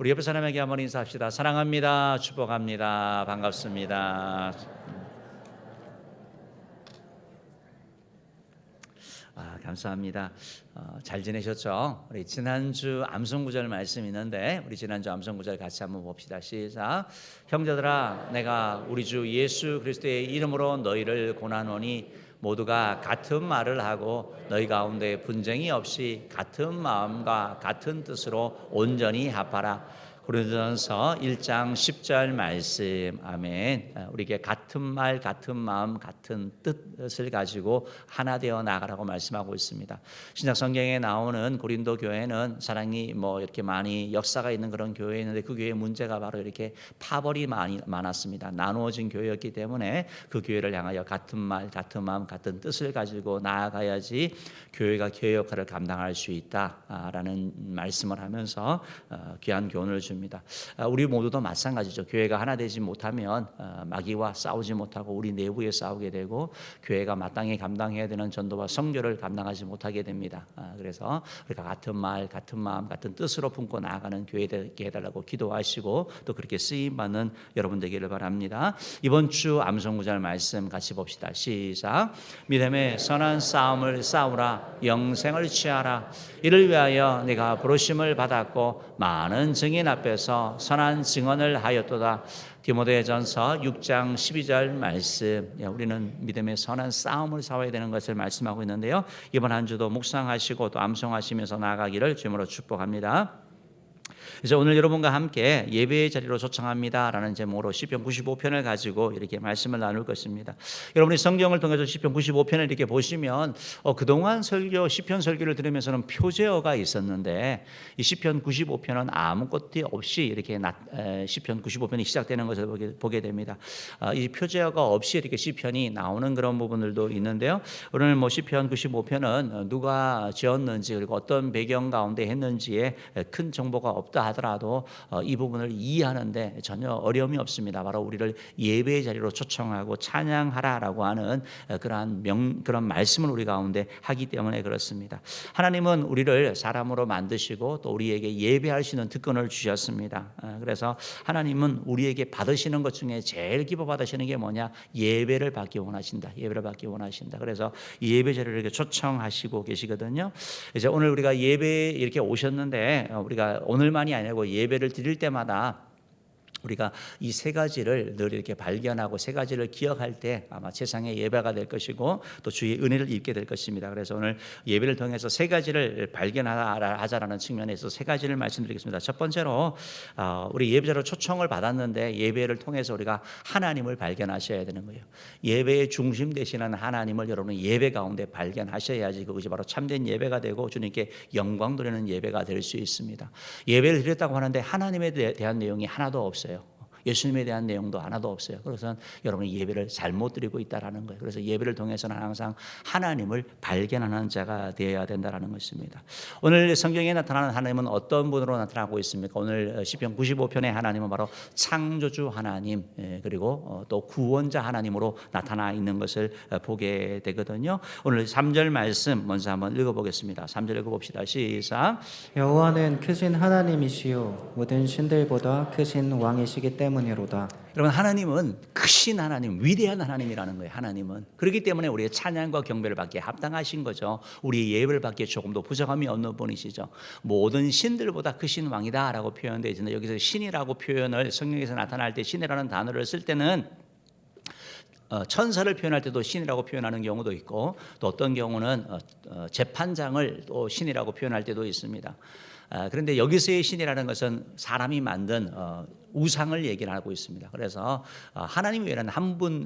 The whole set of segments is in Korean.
우리 옆에 사람에게 한번 인사합시다. 사랑합니다. 축복합니다. 반갑습니다. 감사합니다. 잘 지내셨죠? 우리 지난주 암송구절 말씀 있는데 우리 지난주 암송구절 같이 한번 봅시다. 시작. 형제들아 내가 우리 주 예수 그리스도의 이름으로 너희를 고난하노니 모두가 같은 말을 하고 너희 가운데 분쟁이 없이 같은 마음과 같은 뜻으로 온전히 합하라. 고린도전서 1장 10절 말씀. 아멘. 우리에게 같은 말, 같은 마음, 같은 뜻을 가지고 하나 되어 나가라고 말씀하고 있습니다. 신약 성경에 나오는 고린도 교회는 사랑이 이렇게 많이 역사가 있는 그런 교회였는데 그 교회의 문제가 바로 이렇게 파벌이 많았습니다. 나누어진 교회였기 때문에 그 교회를 향하여 같은 말, 같은 마음, 같은 뜻을 가지고 나아가야지 교회가 교회 역할을 감당할 수 있다라는 말씀을 하면서 귀한 교훈을 줍니다. 우리 모두도 마찬가지죠. 교회가 하나 되지 못하면 마귀와 싸우지 못하고 우리 내부에 싸우게 되고 교회가 마땅히 감당해야 되는 전도와 선교를 감당하지 못하게 됩니다. 그래서 우리가 같은 말, 같은 마음, 같은 뜻으로 품고 나아가는 교회 되게 해달라고 기도하시고 또 그렇게 쓰임받는 여러분 되기를 바랍니다. 이번 주 암송구절 말씀 같이 봅시다. 시작. 믿음의 선한 싸움을 싸우라. 영생을 취하라. 이를 위하여 네가 부르심을 받았고 많은 증인 앞에서 선한 증언을 하였도다. 디모데전서 6장 12절 말씀. 우리는 믿음의 선한 싸움을 싸워야 되는 것을 말씀하고 있는데요. 이번 한 주도 묵상하시고 또 암송하시면서 나아가기를 주님으로 축복합니다. 그래서 오늘 여러분과 함께 예배의 자리로 초청합니다라는 제목으로 시편 95편을 가지고 이렇게 말씀을 나눌 것입니다. 여러분이 성경을 통해서 시편 95편을 이렇게 보시면 그동안 시편 설교를 들으면서는 표제어가 있었는데 이 시편 95편은 아무것도 없이 이렇게 시편 95편이 시작되는 것을 보게 됩니다. 이 표제어가 없이 이렇게 시편이 나오는 그런 부분들도 있는데요. 오늘 시편 95편은 누가 지었는지 그리고 어떤 배경 가운데 했는지에 큰 정보가 없다 하더라도 이 부분을 이해하는데 전혀 어려움이 없습니다. 바로 우리를 예배의 자리로 초청하고 찬양하라라고 하는 그런 말씀을 우리 가운데 하기 때문에 그렇습니다. 하나님은 우리를 사람으로 만드시고 또 우리에게 예배할 수 있는 특권을 주셨습니다. 그래서 하나님은 우리에게 받으시는 것 중에 제일 기뻐 받으시는 게 뭐냐? 예배를 받기 원하신다. 예배를 받기 원하신다. 그래서 예배 자리를 이렇게 초청하시고 계시거든요. 이제 오늘 우리가 예배에 이렇게 오셨는데 우리가 오늘만이 아니고 예배를 드릴 때마다 우리가 이 세 가지를 늘 이렇게 발견하고 세 가지를 기억할 때 아마 세상의 예배가 될 것이고 또 주의 은혜를 입게 될 것입니다. 그래서 오늘 예배를 통해서 세 가지를 발견하자라는 측면에서 세 가지를 말씀드리겠습니다. 첫 번째로 우리 예배자로 초청을 받았는데 예배를 통해서 우리가 하나님을 발견하셔야 되는 거예요. 예배의 중심 되시는 하나님을 여러분은 예배 가운데 발견하셔야지 그것이 바로 참된 예배가 되고 주님께 영광 돌리는 예배가 될 수 있습니다. 예배를 드렸다고 하는데 하나님에 대한 내용이 하나도 없어요. 예수님에 대한 내용도 하나도 없어요. 그래서 여러분이 예배를 잘못 드리고 있다라는 거예요. 그래서 예배를 통해서는 항상 하나님을 발견하는 자가 되어야 된다라는 것입니다. 오늘 성경에 나타나는 하나님은 어떤 분으로 나타나고 있습니까? 오늘 시편 95편의 하나님은 바로 창조주 하나님 그리고 또 구원자 하나님으로 나타나 있는 것을 보게 되거든요. 오늘 3절 말씀 먼저 한번 읽어보겠습니다. 3절 읽어봅시다. 시작. 여호와는 크신 하나님이시요 모든 신들보다 크신 왕이시기 때문이로다. 여러분 하나님은 크신 하나님, 위대한 하나님이라는 거예요. 하나님은 그렇기 때문에 우리의 찬양과 경배를 받기에 합당하신 거죠. 우리의 예배를 받기에 조금도 부족함이 없는 분이시죠. 모든 신들보다 크신 왕이다라고 표현되어 있는데 여기서 신이라고 표현을 성경에서 나타날 때 신이라는 단어를 쓸 때는 천사를 표현할 때도 신이라고 표현하는 경우도 있고 또 어떤 경우는 재판장을 또 신이라고 표현할 때도 있습니다. 그런데 여기서의 신이라는 것은 사람이 만든 우상을 얘기를 하고 있습니다. 그래서 하나님 외에는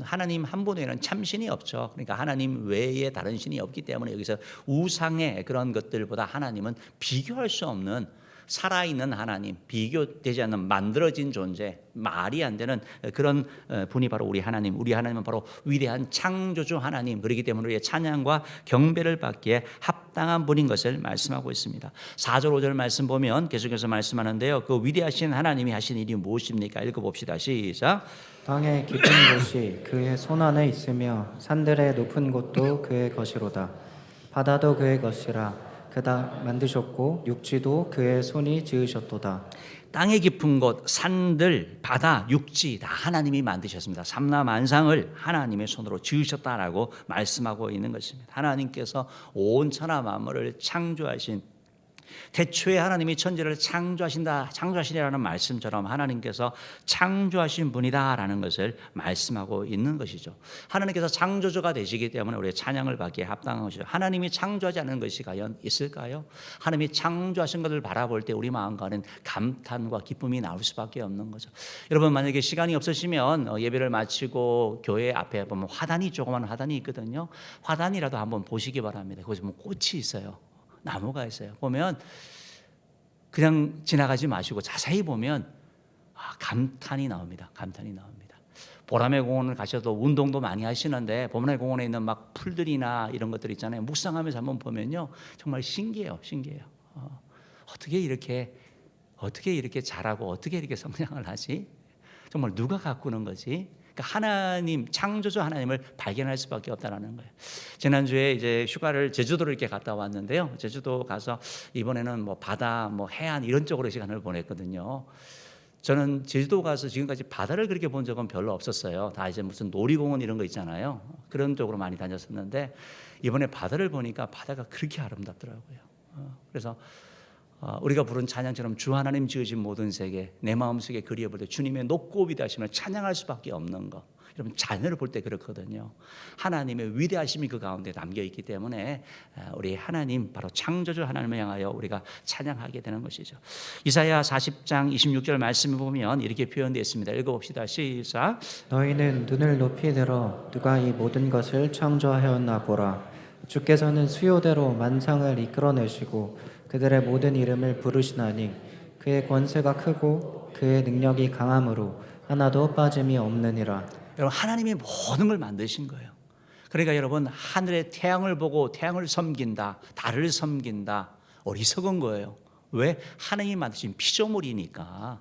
하나님 한 분 외에는 참신이 없죠. 그러니까 하나님 외에 다른 신이 없기 때문에 여기서 우상의 그런 것들보다 하나님은 비교할 수 없는 살아있는 하나님, 비교되지 않는 만들어진 존재, 말이 안 되는 그런 분이 바로 우리 하나님은 바로 위대한 창조주 하나님. 그렇기 때문에 우리의 찬양과 경배를 받기에 합당한 분인 것을 말씀하고 있습니다. 4절 5절 말씀 보면 계속해서 말씀하는데요. 그 위대하신 하나님이 하신 일이 무엇입니까? 읽어봅시다. 시작. 땅의 깊은 곳이 그의 손 안에 있으며 산들의 높은 곳도 그의 것이로다. 바다도 그의 것이라. 그다 만드셨고 육지도 그의 손이 지으셨도다. 땅의 깊은 곳, 산들, 바다, 육지 다 하나님이 만드셨습니다. 삼라만상을 하나님의 손으로 지으셨다라고 말씀하고 있는 것입니다. 하나님께서 온 천하 만물을 창조하신, 태초에 하나님이 천지를 창조하시라는 말씀처럼 하나님께서 창조하신 분이다라는 것을 말씀하고 있는 것이죠. 하나님께서 창조주가 되시기 때문에 우리의 찬양을 받기에 합당한 것이죠. 하나님이 창조하지 않은 것이 과연 있을까요? 하나님이 창조하신 것을 바라볼 때 우리 마음 가는 감탄과 기쁨이 나올 수밖에 없는 거죠. 여러분, 만약에 시간이 없으시면 예배를 마치고 교회 앞에 보면 화단이, 조그만 화단이 있거든요. 화단이라도 한번 보시기 바랍니다. 거기서 보면 꽃이 있어요. 나무가 있어요. 보면 그냥 지나가지 마시고 자세히 보면 감탄이 나옵니다. 감탄이 나옵니다. 보라매 공원을 가셔도 운동도 많이 하시는데 보라매 공원에 있는 막 풀들이나 이런 것들 있잖아요. 묵상하면서 한번 보면요, 정말 신기해요. 신기해요. 어떻게 이렇게 자라고 어떻게 이렇게 성장을 하지? 정말 누가 가꾸는 거지? 그러니까 하나님, 창조주 하나님을 발견할 수밖에 없다라는 거예요. 지난주에 이제 휴가를 제주도로 이렇게 갔다 왔는데요. 제주도 가서 이번에는 뭐 바다, 뭐 해안 이런 쪽으로 시간을 보냈거든요. 저는 제주도 가서 지금까지 바다를 그렇게 본 적은 별로 없었어요. 다 이제 무슨 놀이공원 이런 거 있잖아요. 그런 쪽으로 많이 다녔었는데 이번에 바다를 보니까 바다가 그렇게 아름답더라고요. 그래서 우리가 부른 찬양처럼 주 하나님 지으신 모든 세계 내 마음속에 그리워볼 때 주님의 높고 위대하심을 찬양할 수밖에 없는 것. 여러분, 자녀를 볼 때 그렇거든요. 하나님의 위대하심이 그 가운데 담겨있기 때문에 우리 하나님, 바로 창조주 하나님을 향하여 우리가 찬양하게 되는 것이죠. 이사야 40장 26절 말씀을 보면 이렇게 표현되어 있습니다. 읽어봅시다. 시작. 너희는 눈을 높이 들어 누가 이 모든 것을 창조하였나 보라. 주께서는 수요대로 만상을 이끌어내시고 그들의 모든 이름을 부르시나니 그의 권세가 크고 그의 능력이 강함으로 하나도 빠짐이 없느니라. 여러분, 하나님이 모든 걸 만드신 거예요. 그러니까 여러분, 하늘의 태양을 보고 태양을 섬긴다, 달을 섬긴다, 어리석은 거예요. 왜? 하나님이 만드신 피조물이니까.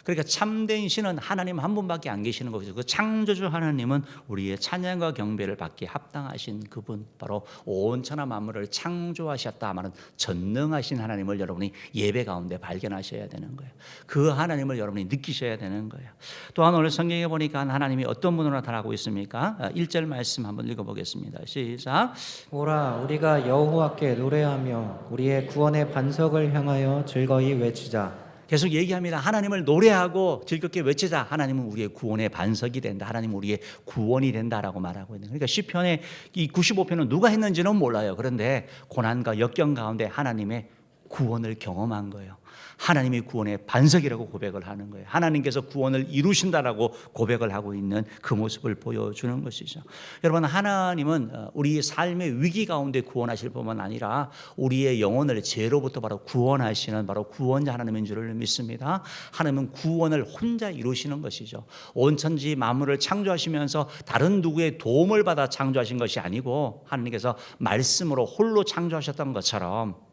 그러니까 참된 신은 하나님 한 분밖에 안 계시는 거죠. 그 창조주 하나님은 우리의 찬양과 경배를 받기에 합당하신 그분, 바로 온 천하 만물을 창조하셨다 말은 전능하신 하나님을 여러분이 예배 가운데 발견하셔야 되는 거예요. 그 하나님을 여러분이 느끼셔야 되는 거예요. 또한 오늘 성경에 보니까 하나님이 어떤 분으로 나타나고 있습니까? 1절 말씀 한번 읽어보겠습니다. 시작. 보라, 우리가 여호와께 노래하며 우리의 구원의 반석을 향하여 즐거이 외치자. 계속 얘기합니다. 하나님을 노래하고 즐겁게 외치자. 하나님은 우리의 구원의 반석이 된다. 하나님은 우리의 구원이 된다라고 말하고 있는. 그러니까 시편의 이 95편은 누가 했는지는 몰라요. 그런데 고난과 역경 가운데 하나님의 구원을 경험한 거예요. 하나님이 구원의 반석이라고 고백을 하는 거예요. 하나님께서 구원을 이루신다라고 고백을 하고 있는 그 모습을 보여주는 것이죠. 여러분, 하나님은 우리 삶의 위기 가운데 구원하실 뿐만 아니라 우리의 영혼을 죄로부터 바로 구원하시는 바로 구원자 하나님인 줄을 믿습니다. 하나님은 구원을 혼자 이루시는 것이죠. 온 천지 만물을 창조하시면서 다른 누구의 도움을 받아 창조하신 것이 아니고 하나님께서 말씀으로 홀로 창조하셨던 것처럼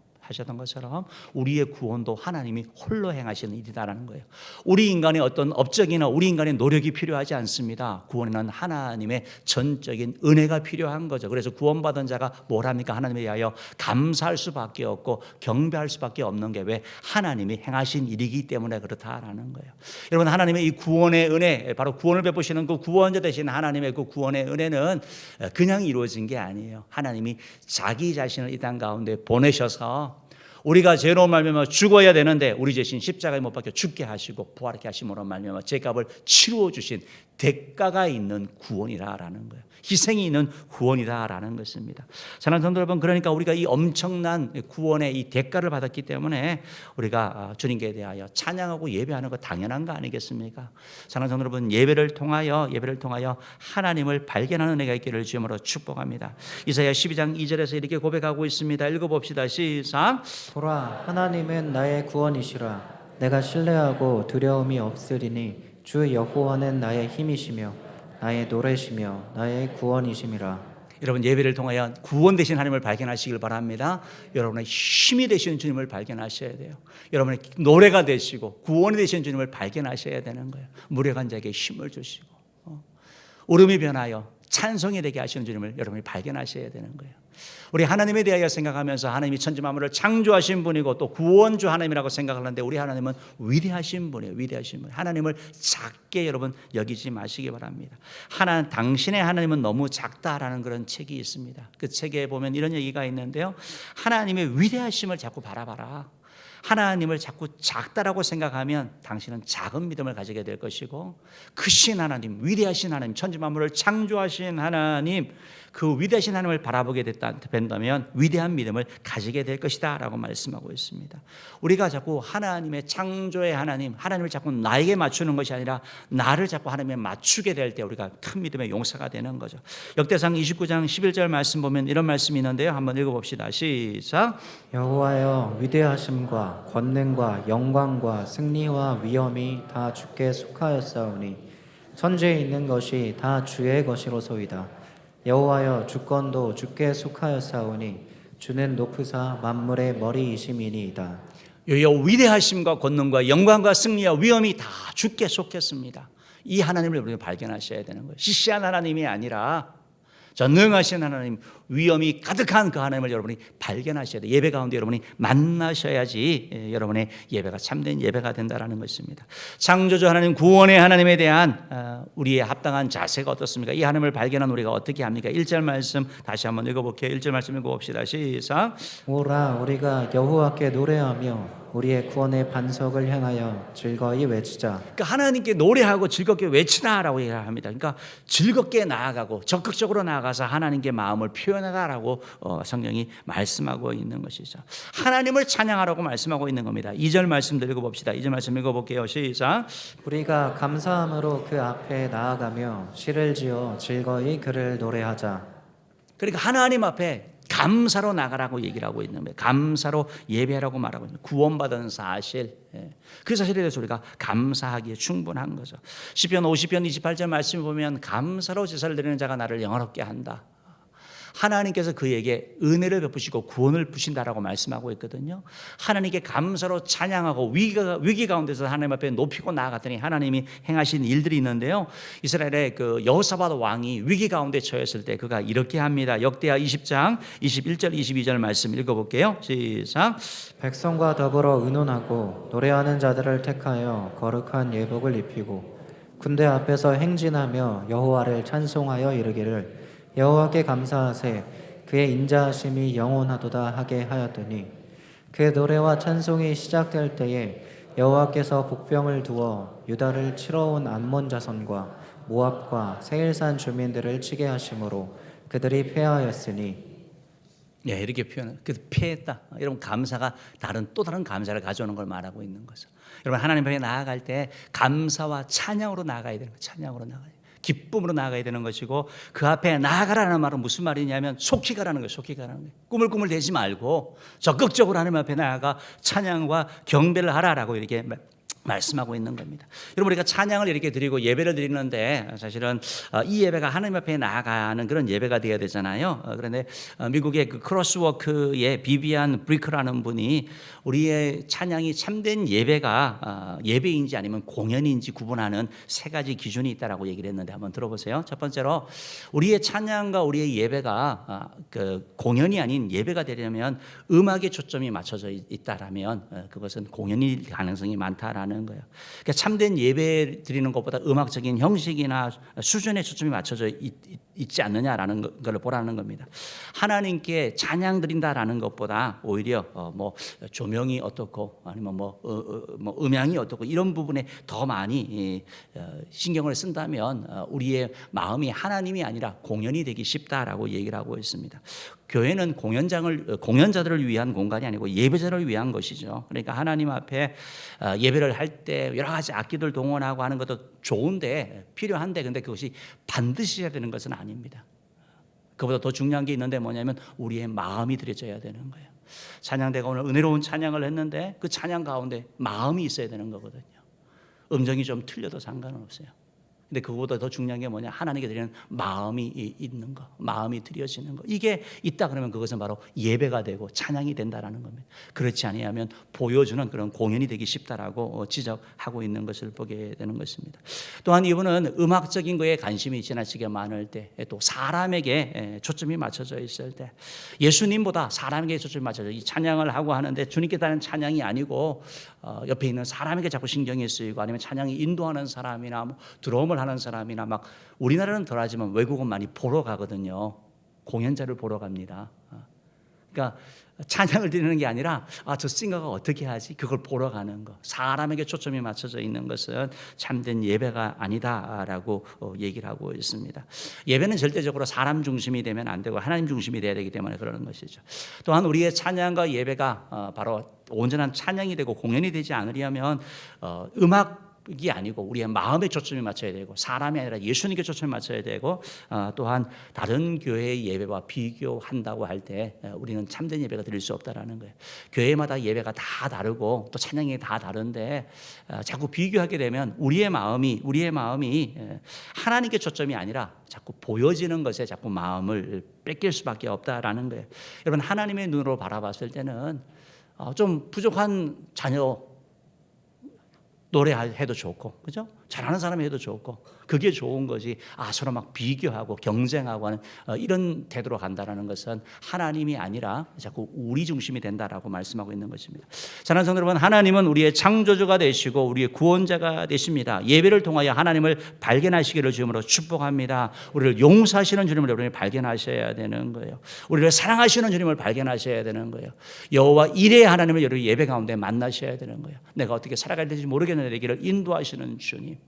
우리의 구원도 하나님이 홀로 행하시는 일이다라는 거예요. 우리 인간의 어떤 업적이나 우리 인간의 노력이 필요하지 않습니다. 구원에는 하나님의 전적인 은혜가 필요한 거죠. 그래서 구원받은 자가 뭘 합니까? 하나님에 대하여 감사할 수밖에 없고 경배할 수밖에 없는 게 왜? 하나님이 행하신 일이기 때문에 그렇다라는 거예요. 여러분, 하나님의 이 구원의 은혜, 바로 구원을 베푸시는 그 구원자 되신 하나님의 그 구원의 은혜는 그냥 이루어진 게 아니에요. 하나님이 자기 자신을 이 땅 가운데 보내셔서 우리가 죄로 말미암아 죽어야 되는데 우리 대신 십자가에 못 박혀 죽게 하시고 부활하게 하심으로 말미암아 죄값을 치루어 주신 대가가 있는 구원이라는 거예요. 희생이 있는 구원이다라는 것입니다. 사랑하는 성도 여러분, 그러니까 우리가 이 엄청난 구원의 이 대가를 받았기 때문에 우리가 주님께 대하여 찬양하고 예배하는 것 당연한 거 아니겠습니까? 사랑하는 성도 여러분, 예배를 통하여 하나님을 발견하는 은혜가 있기를 주님으로 축복합니다. 이사야 12장 2절에서 이렇게 고백하고 있습니다. 읽어봅시다. 시작. 보라, 하나님은 나의 구원이시라. 내가 신뢰하고 두려움이 없으리니 주 여호와는 나의 힘이시며 나의 노래시며 나의 구원이심이라. 여러분, 예배를 통하여 구원 되신 하나님을 발견하시길 바랍니다. 여러분의 힘이 되시는 주님을 발견하셔야 돼요. 여러분의 노래가 되시고 구원이 되시는 주님을 발견하셔야 되는 거예요. 무력한 자에게 힘을 주시고 울음이 변하여 찬송이 되게 하시는 주님을 여러분이 발견하셔야 되는 거예요. 우리 하나님에 대하여 생각하면서 하나님이 천지 만물을 창조하신 분이고 또 구원주 하나님이라고 생각하는데 우리 하나님은 위대하신 분이에요. 위대하신 분. 하나님을 작게 여러분 여기지 마시기 바랍니다. 당신의 하나님은 너무 작다라는 그런 책이 있습니다. 그 책에 보면 이런 얘기가 있는데요. 하나님의 위대하심을 자꾸 바라봐라. 하나님을 자꾸 작다라고 생각하면 당신은 작은 믿음을 가지게 될 것이고 크신 하나님, 위대하신 하나님, 천지 만물을 창조하신 하나님, 그 위대하신 하나님을 바라보게 된다면 위대한 믿음을 가지게 될 것이다 라고 말씀하고 있습니다. 우리가 자꾸 하나님의 창조의 하나님을 자꾸 나에게 맞추는 것이 아니라 나를 자꾸 하나님에 맞추게 될 때 우리가 큰 믿음의 용사가 되는 거죠. 역대상 29장 11절 말씀 보면 이런 말씀이 있는데요. 한번 읽어봅시다. 시작. 여호와여, 위대하심과 권능과 영광과 승리와 위엄이 다 주께 속하였사오니 천지에 있는 것이 다 주의 것이로소이다. 여호와여, 주권도 주께 속하였사오니 주는 높으사 만물의 머리이심이니이다. 여호와 위대하심과 권능과 영광과 승리와 위엄이 다 주께 속했습니다. 이 하나님을 우리가 발견하셔야 되는 거예요. 시시한 하나님이 아니라 전능하신 하나님, 위엄이 가득한 그 하나님을 여러분이 발견하셔야 돼요. 예배 가운데 여러분이 만나셔야지 여러분의 예배가 참된 예배가 된다는 것입니다. 창조주 하나님, 구원의 하나님에 대한 우리의 합당한 자세가 어떻습니까? 이 하나님을 발견한 우리가 어떻게 합니까? 1절 말씀 다시 한번 읽어볼게요. 1절 말씀 읽어봅시다. 시작. 오라, 우리가 여호와께 노래하며 우리의 구원의 반석을 향하여 즐거이 외치자. 그러니까 하나님께 노래하고 즐겁게 외치다라고 얘기합니다. 그러니까 즐겁게 나아가고 적극적으로 나아가서 하나님께 마음을 표현하라고 성경이 말씀하고 있는 것이죠. 하나님을 찬양하라고 말씀하고 있는 겁니다. 2절 말씀 읽어봅시다. 2절 말씀 읽어볼게요. 시작. 우리가 감사함으로 그 앞에 나아가며 시를 지어 즐거이 그를 노래하자. 그러니까 하나님 앞에 감사로 나가라고 얘기를 하고 있는 거예요. 감사로 예배하라고 말하고 있는 거예요. 구원받은 사실, 그 사실에 대해서 우리가 감사하기에 충분한 거죠. 시편 50편 28절 말씀 보면 감사로 제사를 드리는 자가 나를 영화롭게 한다. 하나님께서 그에게 은혜를 베푸시고 구원을 부신다라고 말씀하고 있거든요. 하나님께 감사로 찬양하고 위기 가운데서 하나님 앞에 높이고 나아갔더니 하나님이 행하신 일들이 있는데요. 이스라엘의 그 여호사밧 왕이 위기 가운데 처했을 때 그가 이렇게 합니다. 역대하 20장 21절 22절 말씀 읽어볼게요. 시작. 백성과 더불어 의논하고 노래하는 자들을 택하여 거룩한 예복을 입히고 군대 앞에서 행진하며 여호와를 찬송하여 이르기를 여호와께 감사하세 그의 인자하심이 영원하도다 하게 하였더니 그 노래와 찬송이 시작될 때에 여호와께서 복병을 두어 유다를 치러 온 암몬 자손과 모압과 세일산 주민들을 치게 하심으로 그들이 패하였으니. 예, 이렇게 표현해요. 그래서 패했다. 여러분 감사가 또 다른 감사를 가져오는 걸 말하고 있는 거죠. 여러분 하나님 앞에 나아갈 때 감사와 찬양으로 나아가야 되는 거예요. 찬양으로 나아가야 돼요. 기쁨으로 나아가야 되는 것이고 그 앞에 나아가라는 말은 무슨 말이냐면 속히 가라는 거예요. 속히 가라는 거예요. 꾸물꾸물 대지 말고 적극적으로 하나님 앞에 나아가 찬양과 경배를 하라라고 이렇게 말씀하고 있는 겁니다. 여러분 우리가 찬양을 이렇게 드리고 예배를 드리는데 사실은 이 예배가 하나님 앞에 나아가는 그런 예배가 되어야 되잖아요. 그런데 미국의 그 크로스워크의 비비안 브리크라는 분이 우리의 찬양이 참된 예배가 예배인지 아니면 공연인지 구분하는 세 가지 기준이 있다라고 얘기를 했는데 한번 들어보세요. 첫 번째로 우리의 찬양과 우리의 예배가 그 공연이 아닌 예배가 되려면 음악에 초점이 맞춰져 있다라면 그것은 공연일 가능성이 많다라는 거예요. 그러니까 참된 예배 드리는 것보다 음악적인 형식이나 수준에 초점이 맞춰져 있지 않느냐라는 걸 보라는 겁니다. 하나님께 찬양 드린다라는 것보다 오히려 뭐 조명이 어떻고 아니면 뭐 음향이 어떻고 이런 부분에 더 많이 신경을 쓴다면 우리의 마음이 하나님이 아니라 공연이 되기 쉽다라고 얘기를 하고 있습니다. 교회는 공연자들을 위한 공간이 아니고 예배자를 위한 것이죠. 그러니까 하나님 앞에 예배를 할 때 여러 가지 악기들 동원하고 하는 것도 좋은데 필요한데 근데 그것이 반드시 해야 되는 것은 아닙니다. 그보다 더 중요한 게 있는데 뭐냐면 우리의 마음이 들여져야 되는 거예요. 찬양대가 오늘 은혜로운 찬양을 했는데 그 찬양 가운데 마음이 있어야 되는 거거든요. 음정이 좀 틀려도 상관은 없어요. 근데 그거보다 더 중요한 게 뭐냐? 하나님께 드리는 마음이 있는 거, 마음이 드려지는 거. 이게 있다 그러면 그것은 바로 예배가 되고 찬양이 된다라는 겁니다. 그렇지 아니하면 보여주는 그런 공연이 되기 쉽다라고 지적하고 있는 것을 보게 되는 것입니다. 또한 이분은 음악적인 거에 관심이 지나치게 많을 때, 또 사람에게 초점이 맞춰져 있을 때, 예수님보다 사람에게 초점이 맞춰져 이 찬양을 하고 하는데 주님께 따른 찬양이 아니고 옆에 있는 사람에게 자꾸 신경이 쓰이고, 아니면 찬양이 인도하는 사람이나 뭐 드럼을 하는 사람이나, 막 우리나라는 덜하지만 외국은 많이 보러 가거든요. 공연자를 보러 갑니다. 그러니까 찬양을 드리는 게 아니라 저 싱거가 어떻게 하지? 그걸 보러 가는 거. 사람에게 초점이 맞춰져 있는 것은 참된 예배가 아니다라고 얘기를 하고 있습니다. 예배는 절대적으로 사람 중심이 되면 안 되고 하나님 중심이 돼야 되기 때문에 그러는 것이죠. 또한 우리의 찬양과 예배가 바로 온전한 찬양이 되고 공연이 되지 않으려면 음악이 아니고 우리의 마음에 초점이 맞춰야 되고, 사람이 아니라 예수님께 초점이 맞춰야 되고, 또한 다른 교회의 예배와 비교한다고 할 때 우리는 참된 예배가 드릴 수 없다라는 거예요. 교회마다 예배가 다 다르고 또 찬양이 다 다른데 자꾸 비교하게 되면 우리의 마음이 하나님께 초점이 아니라 자꾸 보여지는 것에 자꾸 마음을 뺏길 수밖에 없다라는 거예요. 여러분, 하나님의 눈으로 바라봤을 때는 좀 부족한 자녀 노래해도 좋고, 그죠? 잘하는 사람이 해도 좋고, 그게 좋은 거지. 서로 막 비교하고 경쟁하고 하는 이런 태도로 간다는 것은 하나님이 아니라 자꾸 우리 중심이 된다라고 말씀하고 있는 것입니다. 사랑하는 성도 여러분, 하나님은 우리의 창조주가 되시고 우리의 구원자가 되십니다. 예배를 통하여 하나님을 발견하시기를 주님으로 축복합니다. 우리를 용서하시는 주님을 여러분이 발견하셔야 되는 거예요. 우리를 사랑하시는 주님을 발견하셔야 되는 거예요. 여호와 이레의 하나님을 여러분 예배 가운데 만나셔야 되는 거예요. 내가 어떻게 살아가야 될지 모르겠는데 내 길을 인도하시는 주님,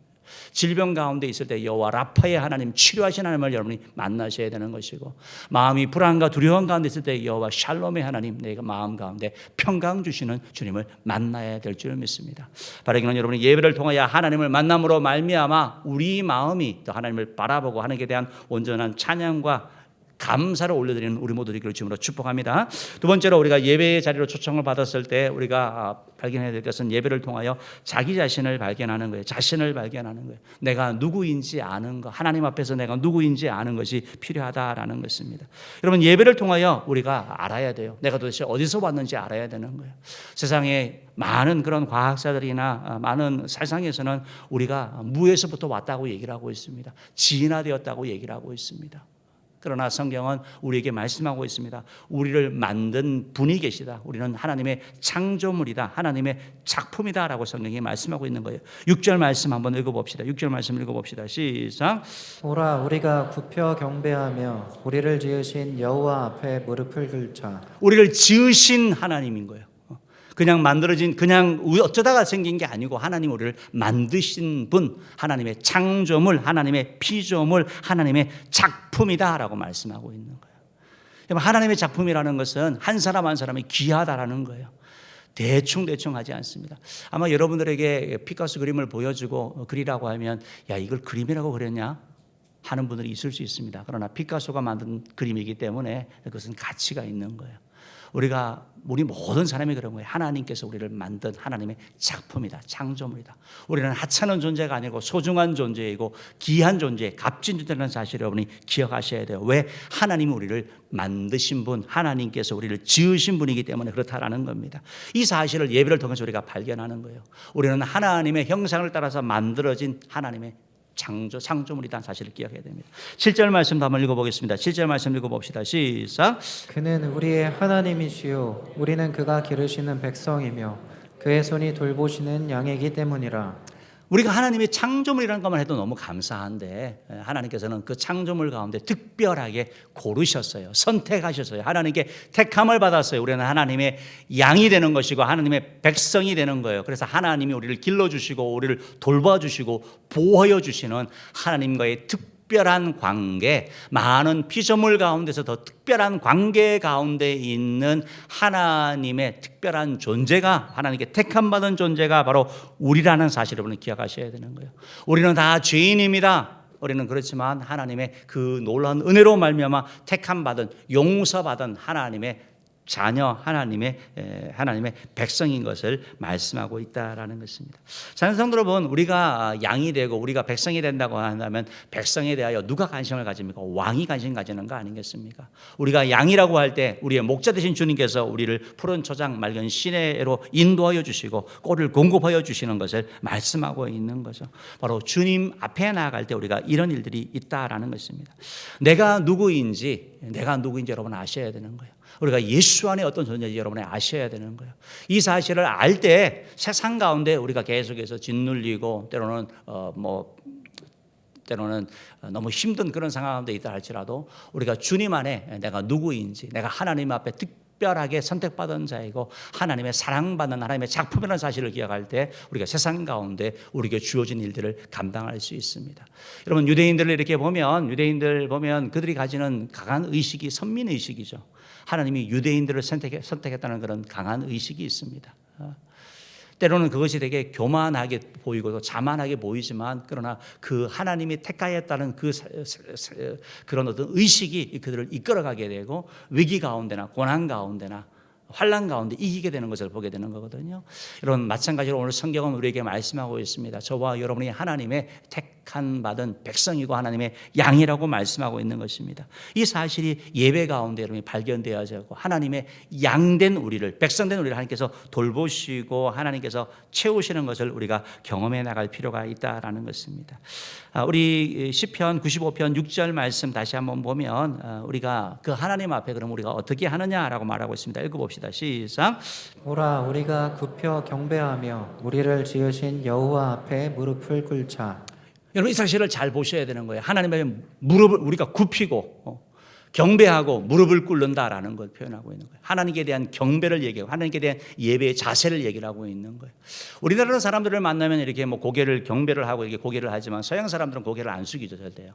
질병 가운데 있을 때 여호와 라파의 하나님, 치료하시는 하나님을 여러분이 만나셔야 되는 것이고, 마음이 불안과 두려움 가운데 있을 때 여호와 샬롬의 하나님, 내가 마음 가운데 평강 주시는 주님을 만나야 될 줄 믿습니다. 바라기는 여러분이 예배를 통하여 하나님을 만남으로 말미암아 우리 마음이 또 하나님을 바라보고 하나님께 대한 온전한 찬양과 감사를 올려드리는 우리 모두 되기를 주님으로 축복합니다. 두 번째로, 우리가 예배의 자리로 초청을 받았을 때 우리가 발견해야 될 것은 예배를 통하여 자기 자신을 발견하는 거예요. 자신을 발견하는 거예요. 내가 누구인지 아는 것, 하나님 앞에서 내가 누구인지 아는 것이 필요하다라는 것입니다. 여러분, 예배를 통하여 우리가 알아야 돼요. 내가 도대체 어디서 왔는지 알아야 되는 거예요. 세상에 많은 그런 과학자들이나 많은 세상에서는 우리가 무에서부터 왔다고 얘기를 하고 있습니다. 진화되었다고 얘기를 하고 있습니다. 그러나 성경은 우리에게 말씀하고 있습니다. 우리를 만든 분이 계시다. 우리는 하나님의 창조물이다. 하나님의 작품이다 라고 성경이 말씀하고 있는 거예요. 6절 말씀 한번 읽어봅시다. 6절 말씀 읽어봅시다. 시작. 보라, 우리가 굽혀 경배하며 우리를 지으신 여호와 앞에 무릎을 꿇자. 우리를 지으신 하나님인 거예요. 그냥 만들어진, 그냥 어쩌다가 생긴 게 아니고 하나님 우리를 만드신 분, 하나님의 창조물, 하나님의 피조물, 하나님의 작품이다라고 말씀하고 있는 거예요. 하나님의 작품이라는 것은 한 사람 한 사람이 귀하다라는 거예요. 대충 하지 않습니다. 아마 여러분들에게 피카소 그림을 보여주고 그리라고 하면, 야, 이걸 그림이라고 그렸냐? 하는 분들이 있을 수 있습니다. 그러나 피카소가 만든 그림이기 때문에 그것은 가치가 있는 거예요. 우리 모든 사람이 그런 거예요. 하나님께서 우리를 만든 하나님의 작품이다. 창조물이다. 우리는 하찮은 존재가 아니고 소중한 존재이고 귀한 존재, 값진 존재라는 사실을 여러분이 기억하셔야 돼요. 왜? 하나님이 우리를 만드신 분, 하나님께서 우리를 지으신 분이기 때문에 그렇다라는 겁니다. 이 사실을 예배를 통해서 우리가 발견하는 거예요. 우리는 하나님의 형상을 따라서 만들어진 하나님의 창조물이라는 사실을 기억해야 됩니다. 7절 말씀 한번 읽어보겠습니다. 7절 말씀 읽어봅시다. 시작. 그는 우리의 하나님이시요 우리는 그가 기르시는 백성이며 그의 손이 돌보시는 양이기 때문이라. 우리가 하나님의 창조물이라는 것만 해도 너무 감사한데, 하나님께서는 그 창조물 가운데 특별하게 고르셨어요. 선택하셨어요. 하나님께 택함을 받았어요. 우리는 하나님의 양이 되는 것이고 하나님의 백성이 되는 거예요. 그래서 하나님이 우리를 길러주시고 우리를 돌봐주시고 보호하여 주시는 하나님과의 특별한 관계, 많은 피조물 가운데서 더 특별한 관계 가운데 있는 하나님의 특별한 존재가, 하나님께 택함받은 존재가 바로 우리라는 사실을 여러분은 기억하셔야 되는 거예요. 우리는 다 죄인입니다. 우리는 그렇지만 하나님의 그 놀라운 은혜로 말미암아 택함받은, 용서받은 하나님의 자녀 하나님의 백성인 것을 말씀하고 있다라는 것입니다. 사랑하는 성도 여러분, 우리가 양이 되고 우리가 백성이 된다고 한다면 백성에 대하여 누가 관심을 가집니까? 왕이 관심 가지는 거 아니겠습니까? 우리가 양이라고 할 때 우리의 목자 되신 주님께서 우리를 푸른 초장 맑은 시내로 인도하여 주시고 꼴을 공급하여 주시는 것을 말씀하고 있는 거죠. 바로 주님 앞에 나아갈 때 우리가 이런 일들이 있다라는 것입니다. 내가 누구인지 여러분 아셔야 되는 거예요. 우리가 예수 안에 어떤 존재인지 여러분이 아셔야 되는 거예요. 이 사실을 알 때 세상 가운데 우리가 계속해서 짓눌리고 때로는 너무 힘든 그런 상황 가운데 있다 할지라도 우리가 주님 안에 내가 누구인지, 내가 하나님 앞에 특별하게 선택받은 자이고 하나님의 사랑받는 하나님의 작품이라는 사실을 기억할 때 우리가 세상 가운데 우리에게 주어진 일들을 감당할 수 있습니다. 여러분, 유대인들 보면 그들이 가지는 강한 의식이 선민의식이죠. 하나님이 유대인들을 선택했다는 그런 강한 의식이 있습니다. 때로는 그것이 되게 교만하게 보이고 자만하게 보이지만 그러나 그 하나님이 택하였다는 그런 어떤 의식이 그들을 이끌어가게 되고 위기 가운데나 고난 가운데나 환난 가운데 이기게 되는 것을 보게 되는 거거든요. 여러분, 마찬가지로 오늘 성경은 우리에게 말씀하고 있습니다. 저와 여러분이 하나님의 택한 받은 백성이고 하나님의 양이라고 말씀하고 있는 것입니다. 이 사실이 예배 가운데 여러분이 발견되어야 하고 하나님의 양된 우리를, 백성된 우리를 하나님께서 돌보시고 하나님께서 채우시는 것을 우리가 경험해 나갈 필요가 있다라는 것입니다. 우리 시편 95편 6절 말씀 다시 한번 보면 우리가 그 하나님 앞에 그럼 우리가 어떻게 하느냐라고 말하고 있습니다. 읽어봅시다. 시작. 오라, 우리가 굽혀 경배하며 우리를 지으신 여호와 앞에 무릎을 꿇자. 여러분, 이 사실을 잘 보셔야 되는 거예요. 하나님 앞에 무릎을 우리가 굽히고 경배하고 무릎을 꿇는다라는 걸 표현하고 있는 거예요. 하나님께 대한 경배를 얘기하고 하나님께 대한 예배의 자세를 얘기를 하고 있는 거예요. 우리나라 사람들을 만나면 이렇게 고개를 경배를 하고 이렇게 고개를 하지만 서양 사람들은 고개를 안 숙이죠, 절대요.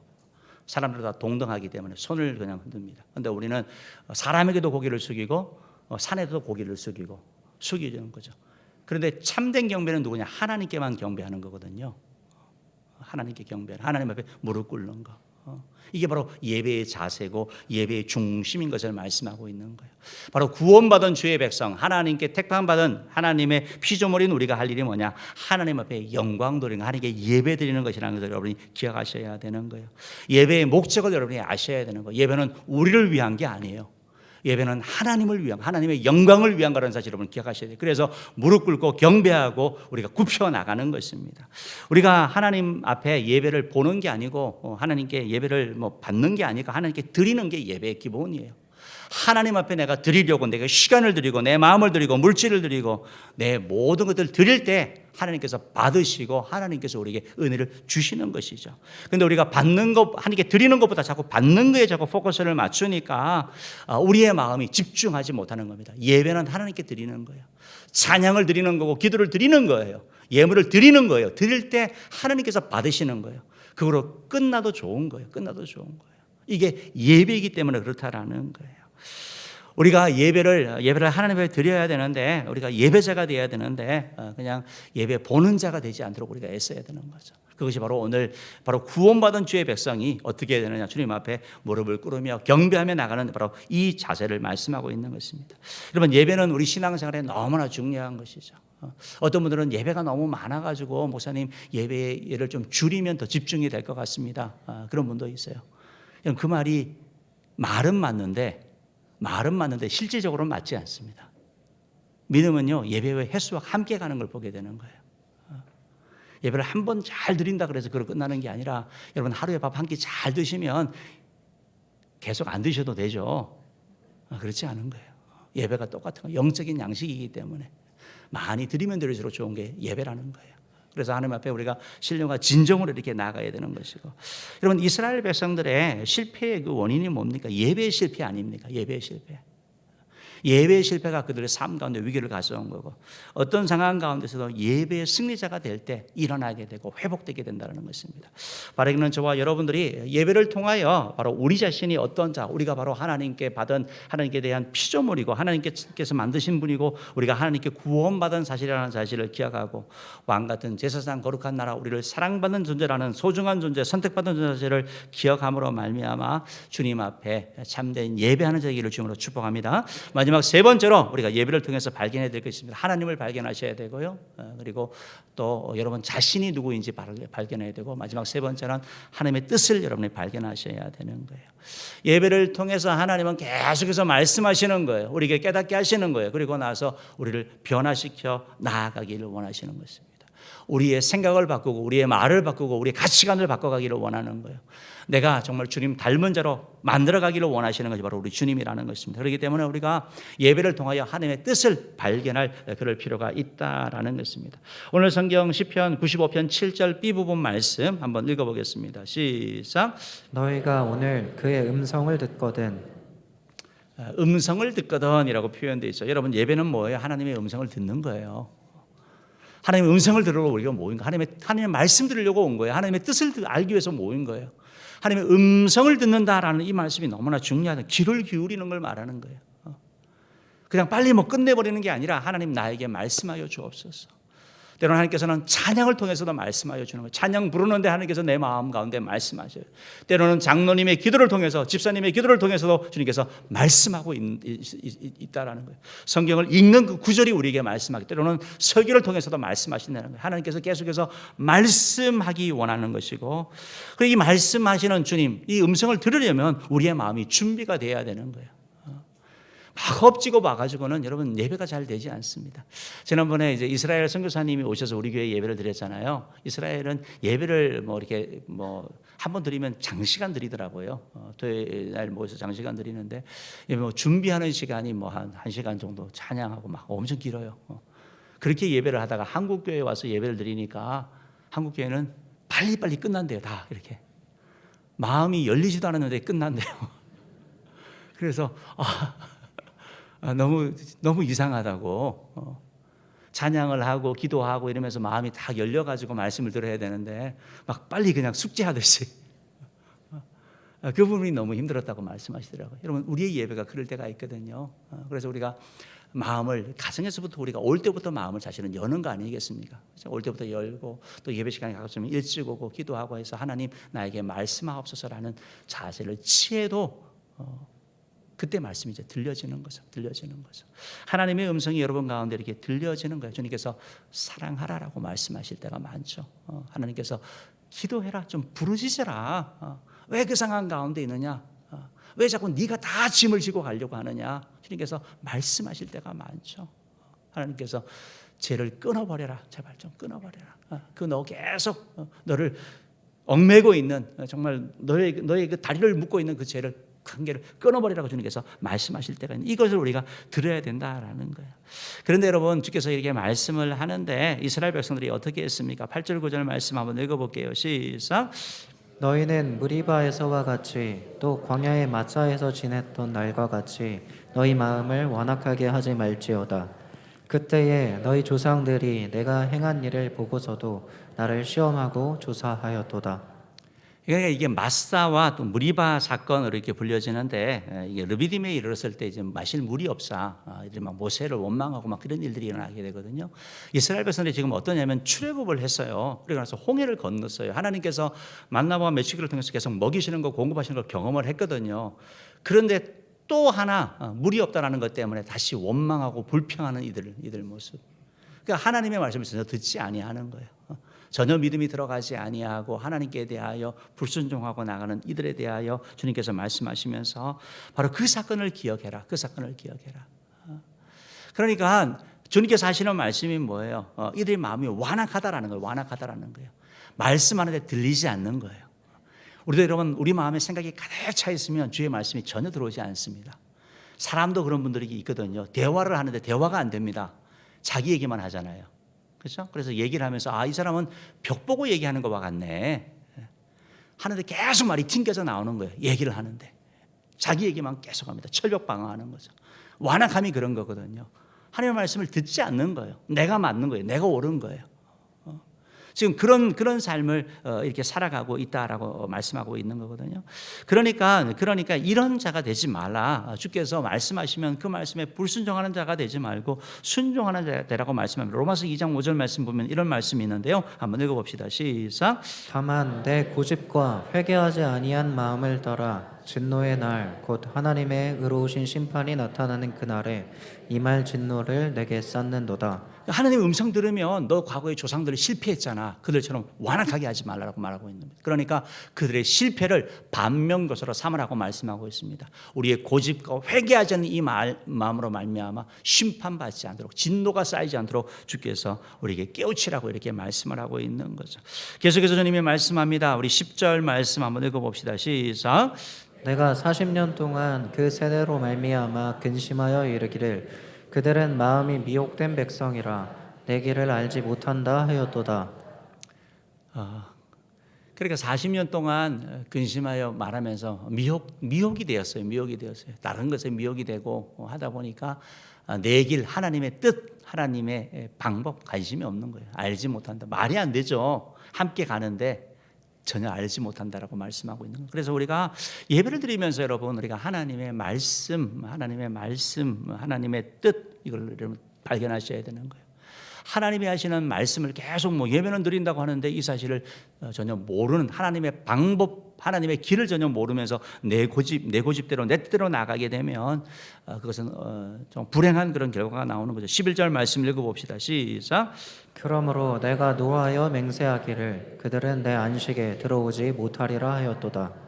사람들 다 동등하기 때문에 손을 그냥 흔듭니다. 그런데 우리는 사람에게도 고개를 숙이고 산에도 고개를 숙이는 거죠. 그런데 참된 경배는 누구냐? 하나님께만 경배하는 거거든요. 하나님께 경배하는, 하나님 앞에 무릎 꿇는 거. 이게 바로 예배의 자세고 예배의 중심인 것을 말씀하고 있는 거예요. 바로 구원받은 주의 백성, 하나님께 택함받은 하나님의 피조물인 우리가 할 일이 뭐냐? 하나님 앞에 영광 돌리는, 하나님께 예배 드리는 것이라는 것을 여러분이 기억하셔야 되는 거예요. 예배의 목적을 여러분이 아셔야 되는 거예요. 예배는 우리를 위한 게 아니에요. 예배는 하나님을 위한, 하나님의 영광을 위한 거라는 사실 여러분 기억하셔야 돼요. 그래서 무릎 꿇고 경배하고 우리가 굽혀 나가는 것입니다. 우리가 하나님 앞에 예배를 보는 게 아니고 하나님께 예배를 받는 게 아니고 하나님께 드리는 게 예배의 기본이에요. 하나님 앞에 내가 드리려고 내가 시간을 드리고 내 마음을 드리고 물질을 드리고 내 모든 것들을 드릴 때 하나님께서 받으시고 하나님께서 우리에게 은혜를 주시는 것이죠. 그런데 우리가 받는 것, 하나님께 드리는 것보다 자꾸 받는 거에 자꾸 포커스를 맞추니까 우리의 마음이 집중하지 못하는 겁니다. 예배는 하나님께 드리는 거예요. 찬양을 드리는 거고 기도를 드리는 거예요. 예물을 드리는 거예요. 드릴 때 하나님께서 받으시는 거예요. 그거로 끝나도 좋은 거예요. 이게 예배이기 때문에 그렇다라는 거예요. 우리가 예배를 하나님 앞에 드려야 되는데 우리가 예배자가 되어야 되는데 그냥 예배 보는 자가 되지 않도록 우리가 애써야 되는 거죠. 그것이 바로 오늘 바로 구원받은 주의 백성이 어떻게 해야 되느냐? 주님 앞에 무릎을 꿇으며 경배하며 나가는 바로 이 자세를 말씀하고 있는 것입니다. 여러분, 예배는 우리 신앙생활에 너무나 중요한 것이죠. 어떤 분들은 예배가 너무 많아가지고 목사님 예배를 좀 줄이면 더 집중이 될 것 같습니다. 그런 분도 있어요. 그 말이 말은 맞는데 실질적으로는 맞지 않습니다. 믿음은요, 예배의 횟수와 함께 가는 걸 보게 되는 거예요. 예배를 한 번 잘 드린다 그래서 그걸 끝나는 게 아니라 여러분 하루에 밥 한 끼 잘 드시면 계속 안 드셔도 되죠. 그렇지 않은 거예요. 예배가 똑같은 거예요. 영적인 양식이기 때문에 많이 드리면 드릴수록 좋은 게 예배라는 거예요. 그래서 하나님 앞에 우리가 신령과 진정으로 이렇게 나가야 되는 것이고, 여러분 이스라엘 백성들의 실패의 그 원인이 뭡니까? 예배의 실패 아닙니까? 예배의 실패. 예배의 실패가 그들의 삶 가운데 위기를 가져온 거고, 어떤 상황 가운데서도 예배의 승리자가 될 때 일어나게 되고 회복되게 된다는 것입니다. 바라기는 저와 여러분들이 예배를 통하여 바로 우리 자신이 어떤 자, 우리가 바로 하나님께 받은, 하나님께 대한 피조물이고 하나님께서 만드신 분이고 우리가 하나님께 구원받은 사실이라는 사실을 기억하고, 왕같은 제사장 거룩한 나라, 우리를 사랑받는 존재라는 소중한 존재, 선택받은 존재 사실을 기억함으로 말미암아 주님 앞에 참된 예배하는 자기를 주님으로 축복합니다. 마지막 마지막 세 번째로 우리가 예배를 통해서 발견해야 될 것이 있습니다. 하나님을 발견하셔야 되고요. 그리고 또 여러분 자신이 누구인지 발견해야 되고, 마지막 세 번째는 하나님의 뜻을 여러분이 발견하셔야 되는 거예요. 예배를 통해서 하나님은 계속해서 말씀하시는 거예요. 우리에게 깨닫게 하시는 거예요. 그리고 나서 우리를 변화시켜 나아가기를 원하시는 것입니다. 우리의 생각을 바꾸고 우리의 말을 바꾸고 우리의 가치관을 바꿔가기를 원하는 거예요. 내가 정말 주님 닮은 자로 만들어가기를 원하시는 것이 바로 우리 주님이라는 것입니다. 그렇기 때문에 우리가 예배를 통하여 하나님의 뜻을 발견할 그럴 필요가 있다라는 것입니다. 오늘 성경 시편 95편 7절 B 부분 말씀 한번 읽어보겠습니다. 시작. 너희가 오늘 그의 음성을 듣거든. 음성을 듣거든이라고 표현되어 있어요. 여러분, 예배는 뭐예요? 하나님의 음성을 듣는 거예요. 하나님의 음성을 들으러 우리가 모인 거예요. 하나님의 말씀 들으려고 온 거예요. 하나님의 뜻을 알기 위해서 모인 거예요. 하나님의 음성을 듣는다라는 이 말씀이 너무나 중요하다. 귀를 기울이는 걸 말하는 거예요. 그냥 빨리 끝내버리는 게 아니라 하나님 나에게 말씀하여 주옵소서. 때로는 하나님께서는 찬양을 통해서도 말씀하여 주는 거예요. 찬양 부르는데 하나님께서 내 마음 가운데 말씀하셔요. 때로는 장로님의 기도를 통해서, 집사님의 기도를 통해서도 주님께서 말씀하고 있다라는 거예요. 성경을 읽는 그 구절이 우리에게 말씀하기, 때로는 설교를 통해서도 말씀하신다는 거예요. 하나님께서 계속해서 말씀하기 원하는 것이고, 그리고 이 말씀하시는 주님, 이 음성을 들으려면 우리의 마음이 준비가 돼야 되는 거예요. 막 엎지고 와가지고는 여러분 예배가 잘 되지 않습니다. 지난번에 이제 이스라엘 선교사님이 오셔서 우리 교회 예배를 드렸잖아요. 이스라엘은 예배를 이렇게 한 번 드리면 장시간 드리더라고요. 토요일 날 모여서 장시간 드리는데 준비하는 시간이 한 1시간 정도, 찬양하고 막 엄청 길어요. 그렇게 예배를 하다가 한국 교회에 와서 예배를 드리니까 한국 교회는 빨리빨리 끝난대요. 다 이렇게 마음이 열리지도 않았는데 끝난대요. 그래서 너무 이상하다고, 찬양을 하고 기도하고 이러면서 마음이 다 열려가지고 말씀을 들어야 되는데 막 빨리 그냥 숙제하듯이 그 부분이 너무 힘들었다고 말씀하시더라고요. 여러분, 우리의 예배가 그럴 때가 있거든요. 그래서 우리가 마음을, 가정에서부터 우리가 올 때부터 마음을 사실은 여는 거 아니겠습니까? 올 때부터 열고 또 예배 시간이 가까우면 일찍 오고 기도하고 해서 하나님 나에게 말씀하옵소서라는 자세를 취해도 그때 말씀이 이제 들려지는 거죠. 하나님의 음성이 여러분 가운데 이렇게 들려지는 거예요. 주님께서 사랑하라라고 말씀하실 때가 많죠. 하나님께서 기도해라, 좀 부르짖어라. 왜 그 상황 가운데 있느냐? 왜 자꾸 네가 다 짐을 지고 가려고 하느냐? 주님께서 말씀하실 때가 많죠. 하나님께서 죄를 끊어버려라, 제발 좀 끊어버려라. 너 계속 너를 얽매고 있는, 정말 너의 그 다리를 묶고 있는 그 죄를, 관계를 끊어버리라고 주님께서 말씀하실 때가 있는, 이것을 우리가 들어야 된다라는 거예요. 그런데 여러분, 주께서 이렇게 말씀을 하는데 이스라엘 백성들이 어떻게 했습니까? 8절 9절 말씀 한번 읽어볼게요. 시작. 너희는 무리바에서와 같이 또 광야의 마사에서 지냈던 날과 같이 너희 마음을 완악하게 하지 말지어다. 그때에 너희 조상들이 내가 행한 일을 보고서도 나를 시험하고 조사하였도다. 그러니까 이게 마사와 또 무리바 사건으로 이렇게 불려지는데, 이게 르비딤에 이르렀을 때 이제 마실 물이 없어, 이들 막 모세를 원망하고 막 그런 일들이 일어나게 되거든요. 이스라엘 백성들이 지금 어떠냐면 출애굽을 했어요. 그러고 나서 홍해를 건넜어요. 하나님께서 만나와 메추기를 통해서 계속 먹이시는 거, 공급하시는 걸 경험을 했거든요. 그런데 또 하나 물이 없다라는 것 때문에 다시 원망하고 불평하는 이들 모습. 그러니까 하나님의 말씀을 전혀 듣지 아니하는 거예요. 전혀 믿음이 들어가지 아니하고 하나님께 대하여 불순종하고 나가는 이들에 대하여 주님께서 말씀하시면서 바로 그 사건을 기억해라. 그 사건을 기억해라. 그러니까 주님께서 하시는 말씀이 뭐예요? 이들의 마음이 완악하다라는 거예요. 완악하다라는 거예요. 말씀하는데 들리지 않는 거예요. 우리도 여러분, 우리 마음에 생각이 가득 차 있으면 주의 말씀이 전혀 들어오지 않습니다. 사람도 그런 분들이 있거든요. 대화를 하는데 대화가 안 됩니다. 자기 얘기만 하잖아요. 그렇죠? 그래서 얘기를 하면서 이 사람은 벽 보고 얘기하는 것과 같네 하는데 계속 말이 튕겨져 나오는 거예요. 얘기를 하는데 자기 얘기만 계속합니다. 철벽 방어하는 거죠. 완악함이 그런 거거든요. 하나님의 말씀을 듣지 않는 거예요. 내가 맞는 거예요. 내가 옳은 거예요. 지금 그런 삶을 이렇게 살아가고 있다라고 말씀하고 있는 거거든요. 그러니까 이런 자가 되지 말라. 주께서 말씀하시면 그 말씀에 불순종하는 자가 되지 말고 순종하는 자가 되라고 말씀합니다. 로마서 2장 5절 말씀 보면 이런 말씀이 있는데요. 한번 읽어봅시다. 시작. 다만 내 고집과 회개하지 아니한 마음을 따라 진노의 날 곧 하나님의 의로우신 심판이 나타나는 그날에 임할 진노를 내게 쌓는도다. 하나님의 음성 들으면 너 과거의 조상들이 실패했잖아. 그들처럼 완악하게 하지 말라고 말하고 있는 거예요. 그러니까 그들의 실패를 반면교사로 삼으라고 말씀하고 있습니다. 우리의 고집과 회개하지 않는 이 마음으로 말미암아 심판받지 않도록, 진노가 쌓이지 않도록 주께서 우리에게 깨우치라고 이렇게 말씀을 하고 있는 거죠. 계속해서 주님이 말씀합니다. 우리 10절 말씀 한번 읽어봅시다. 시작. 내가 40년 동안 그 세대로 말미암아 근심하여 이르기를 그들은 마음이 미혹된 백성이라 내 길을 알지 못한다 하였도다. 그러니까 40년 동안 근심하여 말하면서 미혹이 되었어요. 미혹이 되었어요. 다른 것에 미혹이 되고 하다 보니까 내 길, 하나님의 뜻, 하나님의 방법 관심이 없는 거예요. 알지 못한다. 말이 안 되죠. 함께 가는데 전혀 알지 못한다라고 말씀하고 있는 거예요. 그래서 우리가 예배를 드리면서 여러분 우리가 하나님의 말씀, 하나님의 뜻 이걸 발견하셔야 되는 거예요. 하나님이 하시는 말씀을 계속 예배는 드린다고 하는데 이 사실을 전혀 모르는 하나님의 방법, 하나님의 길을 전혀 모르면서 내 고집대로 내 뜻대로 나가게 되면 그것은 좀 불행한 그런 결과가 나오는 거죠. 11절 말씀 읽어봅시다. 시작. 그러므로 내가 노하여 맹세하기를 그들은 내 안식에 들어오지 못하리라 하였도다.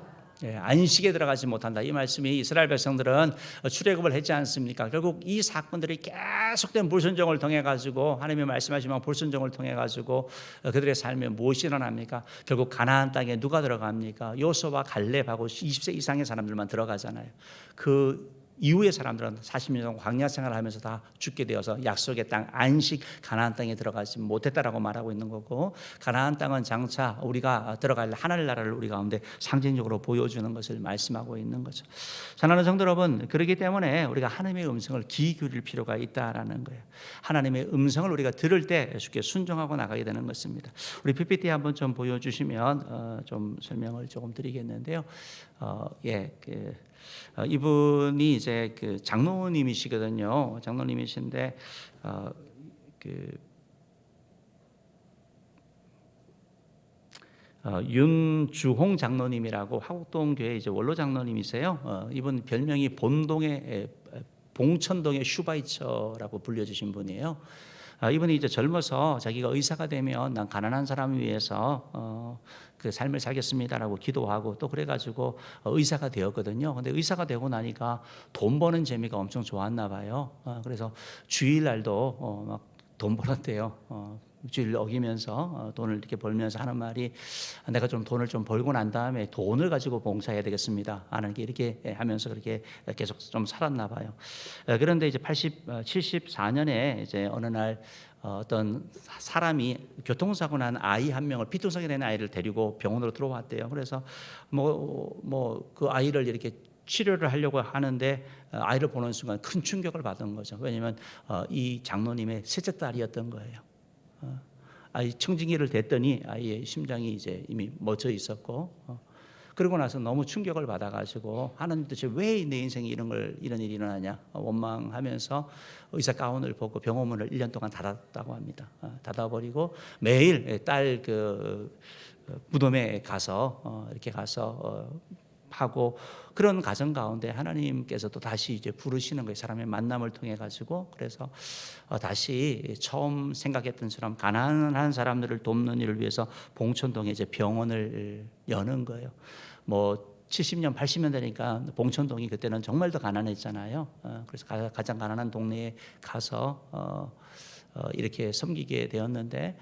안식에 들어가지 못한다. 이 말씀이 이스라엘 백성들은 출애굽을 했지 않습니까? 결국 이 사건들이 계속된 불순종을 통해 가지고 하나님이 말씀하시면 불순종을 통해 가지고 그들의 삶에 무엇이 일어납니까? 결국 가나안 땅에 누가 들어갑니까? 요수아와 갈렙하고 20세 이상의 사람들만 들어가잖아요. 그 이후의 사람들은 40년 동안 광야 생활을 하면서 다 죽게 되어서 약속의 땅 안식 가나안 땅에 들어가지 못했다라고 말하고 있는 거고, 가나안 땅은 장차 우리가 들어갈 하나님 나라를 우리 가운데 상징적으로 보여주는 것을 말씀하고 있는 거죠. 사랑하는 성도 여러분, 그렇기 때문에 우리가 하나님의 음성을 귀 기울일 필요가 있다라는 거예요. 하나님의 음성을 우리가 들을 때 쉽게 순종하고 나가게 되는 것입니다. 우리 PPT 한번 좀 보여주시면 좀 설명을 조금 드리겠는데요. 이분이 이제 그 장로님이시거든요. 장로님이신데 윤주홍 장로님이라고 화곡동 교회 이제 원로 장로님이세요. 이분 별명이 봉천동의 슈바이처라고 불려주신 분이에요. 이분이 이제 젊어서 자기가 의사가 되면 난 가난한 사람을 위해서 그 삶을 살겠습니다라고 기도하고 또 그래가지고 의사가 되었거든요. 근데 의사가 되고 나니까 돈 버는 재미가 엄청 좋았나 봐요. 그래서 주일날도 막 돈 벌었대요. 주일 어기면서 돈을 이렇게 벌면서 하는 말이, 내가 좀 돈을 좀 벌고 난 다음에 돈을 가지고 봉사해야 되겠습니다 하는 게, 이렇게 하면서 그렇게 계속 좀 살았나 봐요. 그런데 이제 74년에 이제 어느 날 어떤 사람이 교통사고 난 아이 한 명을, 피통성이 된 아이를 데리고 병원으로 들어왔대요. 그래서 그 아이를 이렇게 치료를 하려고 하는데 아이를 보는 순간 큰 충격을 받은 거죠. 왜냐하면 이 장로님의 셋째 딸이었던 거예요. 아이 청진기를 댔더니 아이의 심장이 이제 이미 멎어 있었고, 그러고 나서 너무 충격을 받아가지고 하나님 도대체 왜 내 인생에 이런 일이 일어나냐 원망하면서 의사 가운을 벗고 병원문을 1년 동안 닫았다고 합니다. 닫아버리고 매일 딸 그 무덤에 가서 이렇게 가서 하고, 그런 가정 가운데 하나님께서도 다시 이제 부르시는 거예요. 사람의 만남을 통해 가지고. 그래서 다시 처음 생각했던 처럼 가난한 사람들을 돕는 일을 위해서 봉천동에 이제 병원을 여는 거예요. 70년, 80년 되니까 봉천동이 그때는 정말 더 가난했잖아요. 그래서 가장 가난한 동네에 가서 이렇게 섬기게 되었는데,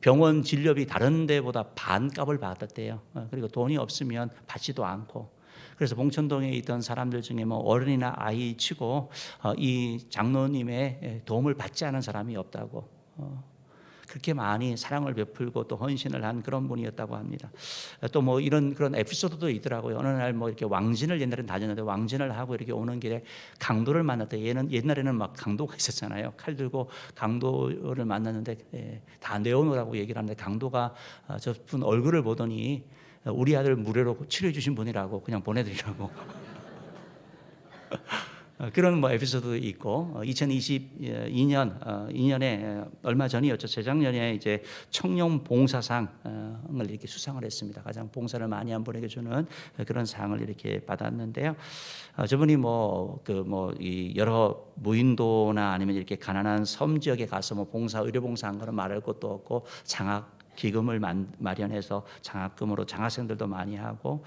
병원 진료비 다른 데보다 반값을 받았대요. 그리고 돈이 없으면 받지도 않고. 그래서 봉천동에 있던 사람들 중에 어른이나 아이 치고 이 장로님의 도움을 받지 않은 사람이 없다고. 그렇게 많이 사랑을 베풀고 또 헌신을 한 그런 분이었다고 합니다. 또 이런 그런 에피소드도 있더라고요. 어느 날 이렇게 왕진을 옛날에는 다녔는데 왕진을 하고 이렇게 오는 길에 강도를 만났대. 옛날에는 막 강도가 있었잖아요. 칼 들고 강도를 만났는데 다 내어놓으라고 얘기를 하는데, 강도가 저분 얼굴을 보더니 우리 아들 무료로 치료해 주신 분이라고 그냥 보내드리라고. 그런 뭐 에피소드도 있고 2022년에 얼마 전이었죠. 재작년에 이제 청룡 봉사상을 이렇게 수상을 했습니다. 가장 봉사를 많이 한 분에게 주는 그런 상을 이렇게 받았는데요. 저분이 이 여러 무인도나 아니면 이렇게 가난한 섬 지역에 가서 뭐 의료 봉사한 거는 말할 것도 없고 장학 기금을 마련해서 장학금으로 장학생들도 많이 하고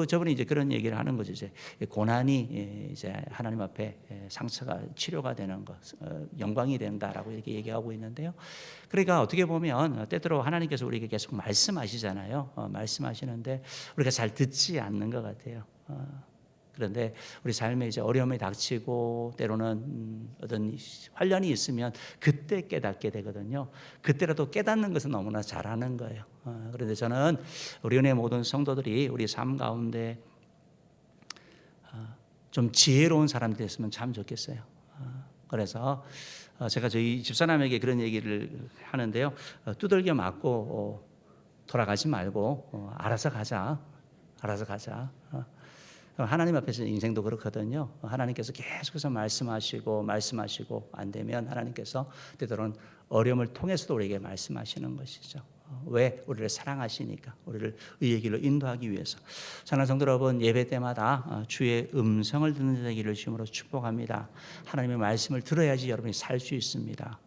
저분이 이제 그런 얘기를 하는 거죠. 이제 고난이 이제 하나님 앞에 상처가 치료가 되는 것, 영광이 된다라고 이렇게 얘기하고 있는데요. 그러니까 어떻게 보면 때때로 하나님께서 우리에게 계속 말씀하시잖아요. 말씀하시는데 우리가 잘 듣지 않는 것 같아요. 그런데 우리 삶에 이제 어려움이 닥치고 때로는 어떤 환란이 있으면 그때 깨닫게 되거든요. 그때라도 깨닫는 것은 너무나 잘하는 거예요. 그런데 저는 우리 은혜 모든 성도들이 우리 삶 가운데 좀 지혜로운 사람이 됐으면 참 좋겠어요. 그래서 제가 저희 집사람에게 그런 얘기를 하는데요. 두들겨 맞고 돌아가지 말고 알아서 가자. 하나님 앞에서 인생도 그렇거든요. 하나님께서 계속해서 말씀하시고 안 되면 하나님께서 때로는 어려움을 통해서도 우리에게 말씀하시는 것이죠. 왜? 우리를 사랑하시니까, 우리를 의의 길로 인도하기 위해서. 사랑하는 성도 여러분, 예배 때마다 주의 음성을 듣는 자 되기를 주님으로 축복합니다. 하나님의 말씀을 들어야지 여러분이 살 수 있습니다.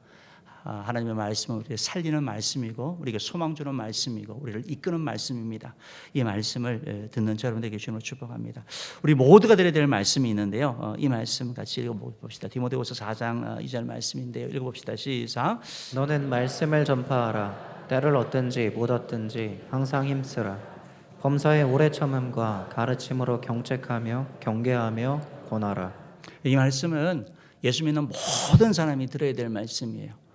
하나님의 말씀은 우리를 살리는 말씀이고 우리에게 소망 주는 말씀이고 우리를 이끄는 말씀입니다. 이 말씀을 듣는 저 여러분들에게 주님으로 축복합니다. 우리 모두가 드려야 될 말씀이 있는데요. 이 말씀 같이 읽어봅시다. 디모데후서 4장 2절 말씀인데요. 읽어봅시다. 시작. 너는 말씀을 전파하라. 때를 얻든지 못 얻든지 항상 힘쓰라. 범사의 오래 참음과 가르침으로 경책하며 경계하며 권하라. 이 말씀은 예수 믿는 모든 사람이 들어야 될 말씀이에요.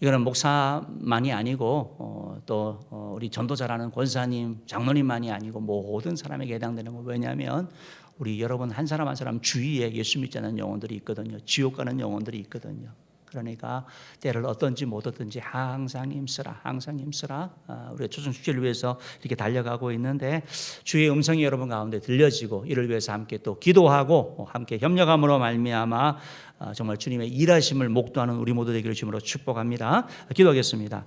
이거는 목사만이 아니고 또 우리 전도자라는 권사님, 장로님만이 아니고 모든 사람에게 해당되는 거. 왜냐하면 우리 여러분 한 사람 한 사람 주위에 예수 믿지 않는 영혼들이 있거든요. 지옥 가는 영혼들이 있거든요. 그러니까 때를 얻든지 못 얻든지 항상 힘쓰라. 우리가 초청축제를 위해서 이렇게 달려가고 있는데 주의 음성이 여러분 가운데 들려지고 이를 위해서 함께 또 기도하고 함께 협력함으로 말미암아 정말 주님의 일하심을 목도하는 우리 모두 되기를 주님으로 축복합니다. 기도하겠습니다.